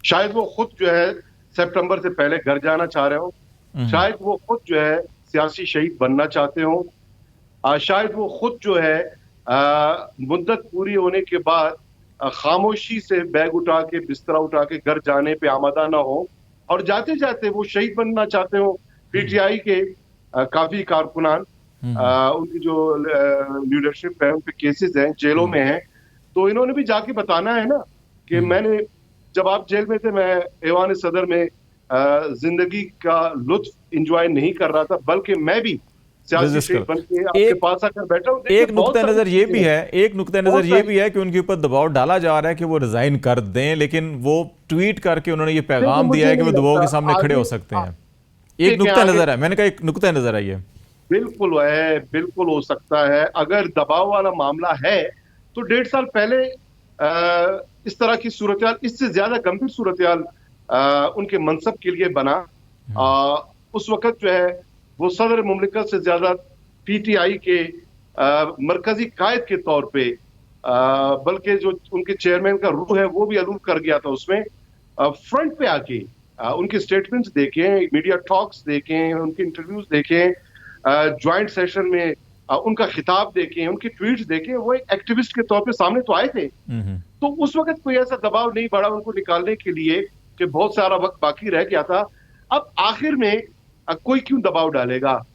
शायद वो खुद जो है सितंबर से पहले घर जाना चाह रहे हो। हम्म। शायद वो खुद जो है सियासी शहीद बनना चाहते हो। शायद वो खुद जो है मुद्दत पूरी होने के बाद खामोशी से बैग उठा के बिस्तरा उठा के घर जाने पे आमादा ना हो, और जाते जाते वो शहीद बनना चाहते हो। पीटीआई के काफी कारकुनान, हम्म। उनकी जो लीडरशिप है, उन पे केसेस हैं, जेलों हम्म। में हैं। तो इन्होंने भी जाके बताना है ना कि हम्म। मैंने, जब आप जेल में थे, मैं ऐवान सदर में जिंदगी का लुत्फ इंजॉय नहीं कर रहा था, बल्कि मैं भी सियासी रजिस्ट शहीद बन के करो। आपके एक पास आकर बैठा हूं। देखिए एक बहुत नुक्ता सारी नज़र ये चीजें भी हैं, है, एक नुक्ता नज़र बहुत ये सारी। भी है कि उनके ऊपर दबाव डाला जा रहा है कि वो रिजाइन कर दें, लेकिन वो ट्वीट करके उन्होंने ये देखिए पैगाम दिया मुझे है कि वो नहीं दबाव लगता के सामने खड़े आगे हो सकते हैं। एक देखें नुक्ता आगे। नज़र है, मैंने कहा एक नुक्ता नज़र आई है। बिल्कुल है, बिल्कुल हो सकता है। अगर दबाव वाला मामला है तो 1.5 साल पहले इस तरह की सूरत, इससे ज्यादा गंभीर सूरत उनके मनसब के लिए बना। उस वक्त जो है वो सदर मुमलिकत से ज्यादा पीटीआई के मरकजी कायद के तौर पे, बल्कि जो उनके चेयरमैन का रूह है वो भी अलूल कर गया था उसमें। फ्रंट पे आके उनके स्टेटमेंट्स देखें, मीडिया टॉक्स देखें, उनके इंटरव्यूज देखें, ज्वाइंट सेशन में उनका खिताब देखें, उनके ट्वीट्स देखें, वो एक एक्टिविस्ट के तौर पे सामने तो आए थे। हम्म। तो उस वक्त कोई ऐसा दबाव नहीं बढ़ा उनको निकालने के लिए, कि बहुत सारा वक्त बाकी रह गया था। अब आखिर में कोई क्यों दबाव डालेगा?